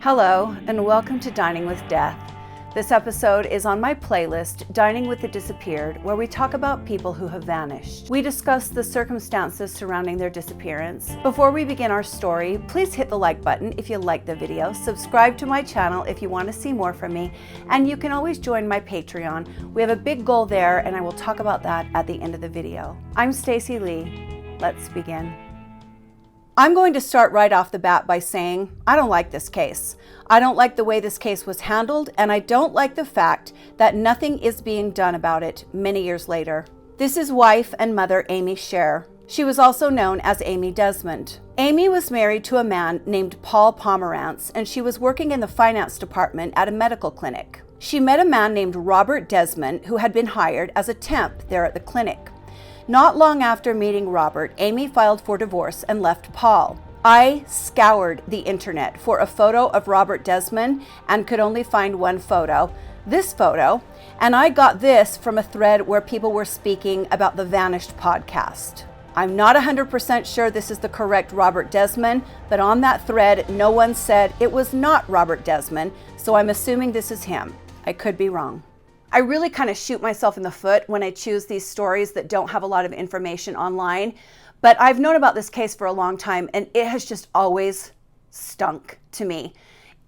Hello, and welcome to Dining with Death. This episode is on my playlist, Dining with the Disappeared, where we talk about people who have vanished. We discuss the circumstances surrounding their disappearance. Before we begin our story, please hit the like button if you like the video, subscribe to my channel if you want to see more from me, and you can always join my Patreon. We have a big goal there, and I will talk about that at the end of the video. I'm Stacy Lee. Let's begin. I'm going to start right off the bat by saying I don't like this case. I don't like the way this case was handled, and I don't like the fact that nothing is being done about it many years later. This is wife and mother Amy Sher. She was also known as Amy Desmond. Amy was married to a man named Paul Pomerantz, and she was working in the finance department at a medical clinic. She met a man named Robert Desmond who had been hired as a temp there at the clinic. Not long after meeting Robert, Amy filed for divorce and left Paul. I scoured the internet for a photo of Robert Desmond and could only find one photo, this photo, and I got this from a thread where people were speaking about the Vanished podcast. I'm not 100% sure this is the correct Robert Desmond, but on that thread, no one said it was not Robert Desmond, so I'm assuming this is him. I could be wrong. I really kind of shoot myself in the foot when I choose these stories that don't have a lot of information online, but I've known about this case for a long time and it has just always stunk to me.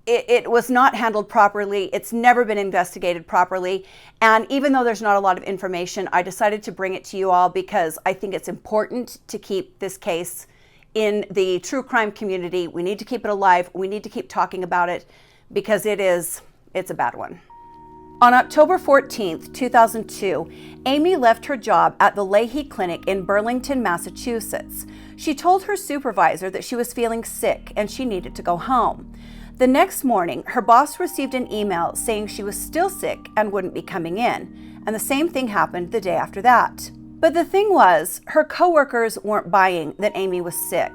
It was not handled properly. It's never been investigated properly. And even though there's not a lot of information, I decided to bring it to you all because I think it's important to keep this case in the true crime community. We need to keep it alive. We need to keep talking about it because it's a bad one. On October 14th, 2002, Amy left her job at the Leahy Clinic in Burlington, Massachusetts. She told her supervisor that she was feeling sick and she needed to go home. The next morning, her boss received an email saying she was still sick and wouldn't be coming in, and the same thing happened the day after that. But the thing was, her coworkers weren't buying that Amy was sick,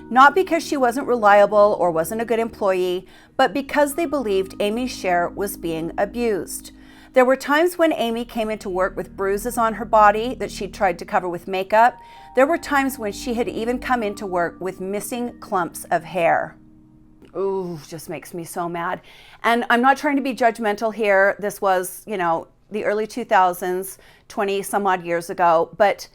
not because she wasn't reliable or wasn't a good employee, but because they believed Amy Sher was being abused. There were times when Amy came into work with bruises on her body that she'd tried to cover with makeup. There were times when she had even come into work with missing clumps of hair. Ooh, just makes me so mad. And I'm not trying to be judgmental here. This was, the early 2000s, 20 some odd years ago, but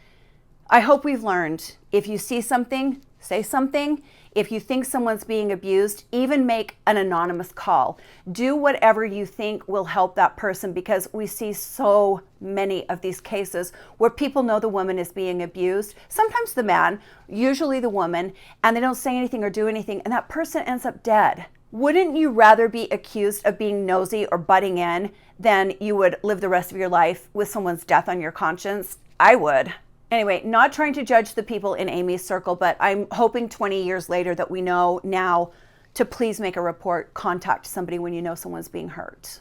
I hope we've learned, if you see something, say something. If you think someone's being abused, even make an anonymous call. Do whatever you think will help that person, because we see so many of these cases where people know the woman is being abused, sometimes the man, usually the woman, and they don't say anything or do anything, and that person ends up dead. Wouldn't you rather be accused of being nosy or butting in than you would live the rest of your life with someone's death on your conscience? I would. Anyway, not trying to judge the people in Amy's circle, but I'm hoping 20 years later that we know now to please make a report, contact somebody when you know someone's being hurt.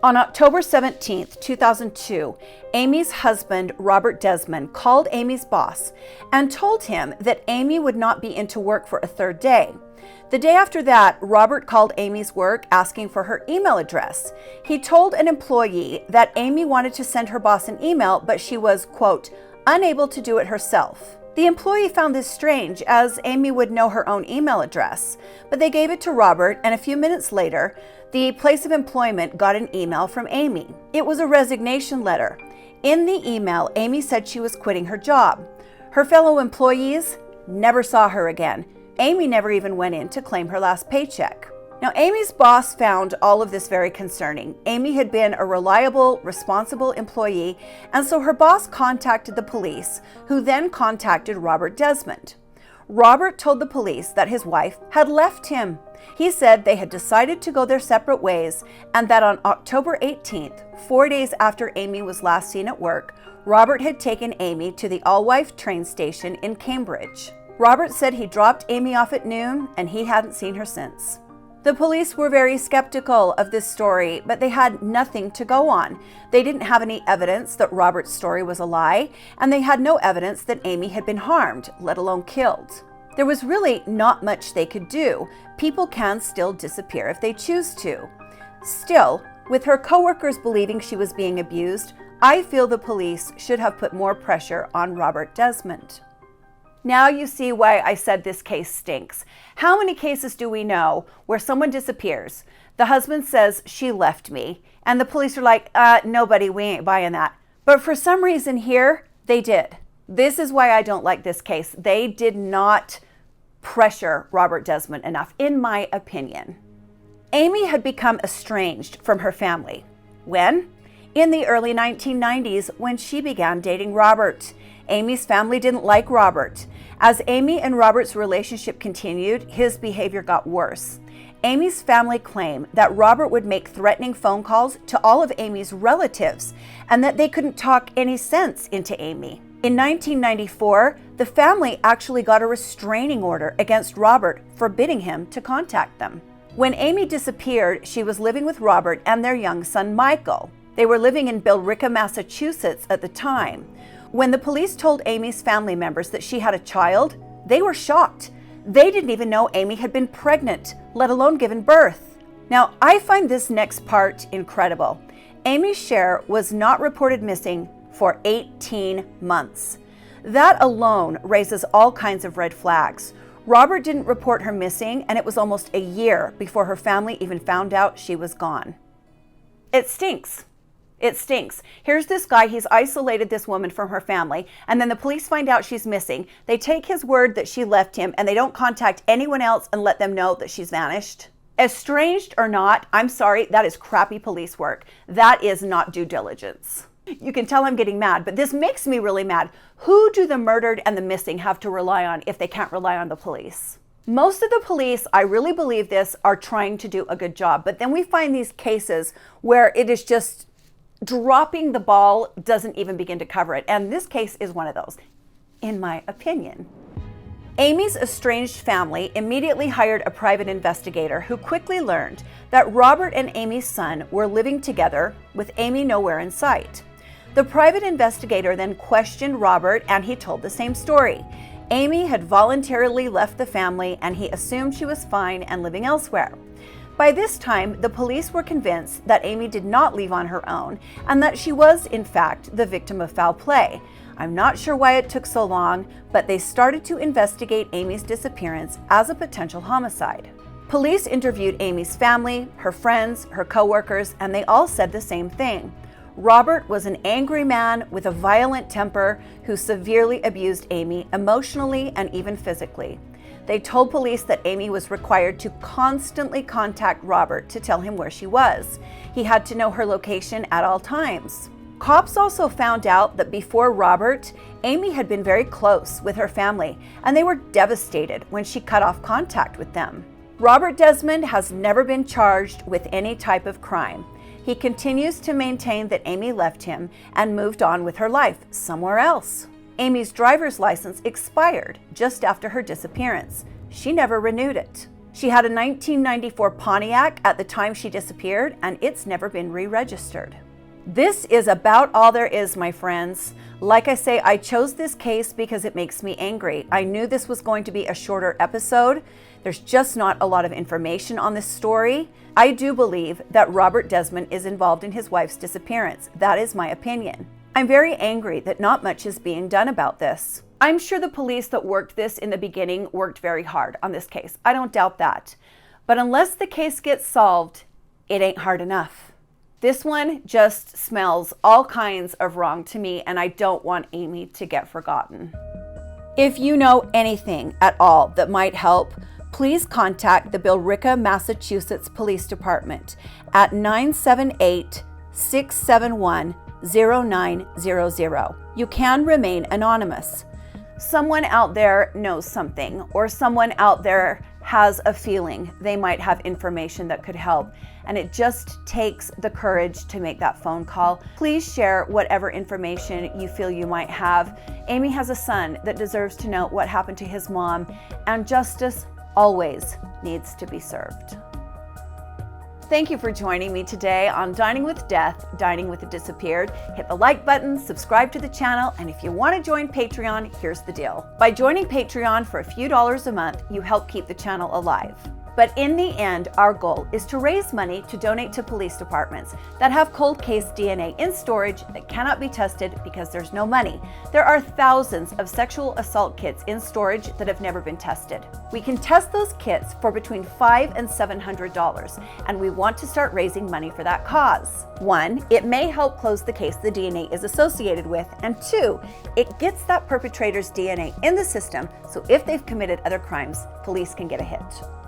On October 17th, 2002, Amy's husband, Robert Desmond, called Amy's boss and told him that Amy would not be into work for a third day. The day after that, Robert called Amy's work asking for her email address. He told an employee that Amy wanted to send her boss an email, but she was, quote, unable to do it herself. The employee found this strange, as Amy would know her own email address, but they gave it to Robert, and a few minutes later, the place of employment got an email from Amy. It was a resignation letter. In the email, Amy said she was quitting her job. Her fellow employees never saw her again. Amy never even went in to claim her last paycheck. Now, Amy's boss found all of this very concerning. Amy had been a reliable, responsible employee, and so her boss contacted the police, who then contacted Robert Desmond. Robert told the police that his wife had left him. He said they had decided to go their separate ways, and that on October 18th, 4 days after Amy was last seen at work, Robert had taken Amy to the all-wife train station in Cambridge. Robert said he dropped Amy off at noon, and he hadn't seen her since. The police were very skeptical of this story, but they had nothing to go on. They didn't have any evidence that Robert's story was a lie, and they had no evidence that Amy had been harmed, let alone killed. There was really not much they could do. People can still disappear if they choose to. Still, with her coworkers believing she was being abused, I feel the police should have put more pressure on Robert Desmond. Now you see why I said this case stinks. How many cases do we know where someone disappears? The husband says, she left me. And the police are like, nobody, we ain't buying that. But for some reason here, they did. This is why I don't like this case. They did not pressure Robert Desmond enough, in my opinion. Amy had become estranged from her family. When? In the early 1990s, when she began dating Robert. Amy's family didn't like Robert. As Amy and Robert's relationship continued, his behavior got worse. Amy's family claimed that Robert would make threatening phone calls to all of Amy's relatives and that they couldn't talk any sense into Amy. In 1994, the family actually got a restraining order against Robert, forbidding him to contact them. When Amy disappeared, she was living with Robert and their young son, Michael. They were living in Billerica, Massachusetts at the time. When the police told Amy's family members that she had a child, they were shocked. They didn't even know Amy had been pregnant, let alone given birth. Now, I find this next part incredible. Amy Sher was not reported missing for 18 months. That alone raises all kinds of red flags. Robert didn't report her missing, and it was almost a year before her family even found out she was gone. It stinks. It stinks. Here's this guy, he's isolated this woman from her family, and then the police find out she's missing. They take his word that she left him, and they don't contact anyone else and let them know that she's vanished. Estranged or not, I'm sorry, that is crappy police work. That is not due diligence. You can tell I'm getting mad, but this makes me really mad. Who do the murdered and the missing have to rely on if they can't rely on the police? Most of the police, I really believe this, are trying to do a good job, but then we find these cases where it is just dropping the ball, doesn't even begin to cover it. And this case is one of those, in my opinion. Amy's estranged family immediately hired a private investigator who quickly learned that Robert and Amy's son were living together with Amy nowhere in sight. The private investigator then questioned Robert, and he told the same story. Amy had voluntarily left the family, and he assumed she was fine and living elsewhere. By this time, the police were convinced that Amy did not leave on her own and that she was, in fact, the victim of foul play. I'm not sure why it took so long, but they started to investigate Amy's disappearance as a potential homicide. Police interviewed Amy's family, her friends, her coworkers, and they all said the same thing. Robert was an angry man with a violent temper who severely abused Amy emotionally and even physically. They told police that Amy was required to constantly contact Robert to tell him where she was. He had to know her location at all times. Cops also found out that before Robert, Amy had been very close with her family, and they were devastated when she cut off contact with them. Robert Desmond has never been charged with any type of crime. He continues to maintain that Amy left him and moved on with her life somewhere else. Amy's driver's license expired just after her disappearance. She never renewed it. She had a 1994 Pontiac at the time she disappeared, and it's never been re-registered. This is about all there is, my friends. Like I say, I chose this case because it makes me angry. I knew this was going to be a shorter episode. There's just not a lot of information on this story. I do believe that Robert Desmond is involved in his wife's disappearance. That is my opinion. I'm very angry that not much is being done about this. I'm sure the police that worked this in the beginning worked very hard on this case. I don't doubt that. But unless the case gets solved, it ain't hard enough. This one just smells all kinds of wrong to me, and I don't want Amy to get forgotten. If you know anything at all that might help, please contact the Billerica, Massachusetts Police Department at 978-671-0900. You can remain anonymous. Someone out there knows something, or someone out there has a feeling they might have information that could help, and it just takes the courage to make that phone call. Please share whatever information you feel you might have. Amy has a son that deserves to know what happened to his mom, and justice always needs to be served. Thank you for joining me today on Dining with Death, Dining with the Disappeared. Hit the like button, subscribe to the channel, and if you want to join Patreon, here's the deal. By joining Patreon for a few dollars a month, you help keep the channel alive. But in the end, our goal is to raise money to donate to police departments that have cold case DNA in storage that cannot be tested because there's no money. There are thousands of sexual assault kits in storage that have never been tested. We can test those kits for between $500 and $700, and we want to start raising money for that cause. 1, it may help close the case the DNA is associated with, and 2, it gets that perpetrator's DNA in the system, so if they've committed other crimes, police can get a hit.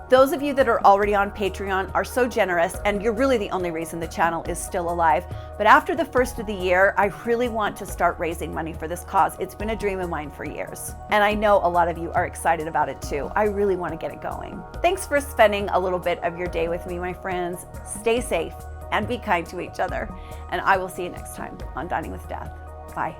Those of you that are already on Patreon are so generous, and you're really the only reason the channel is still alive. But after the first of the year, I really want to start raising money for this cause. It's been a dream of mine for years. And I know a lot of you are excited about it too. I really want to get it going. Thanks for spending a little bit of your day with me, my friends. Stay safe and be kind to each other. And I will see you next time on Dining with Death. Bye.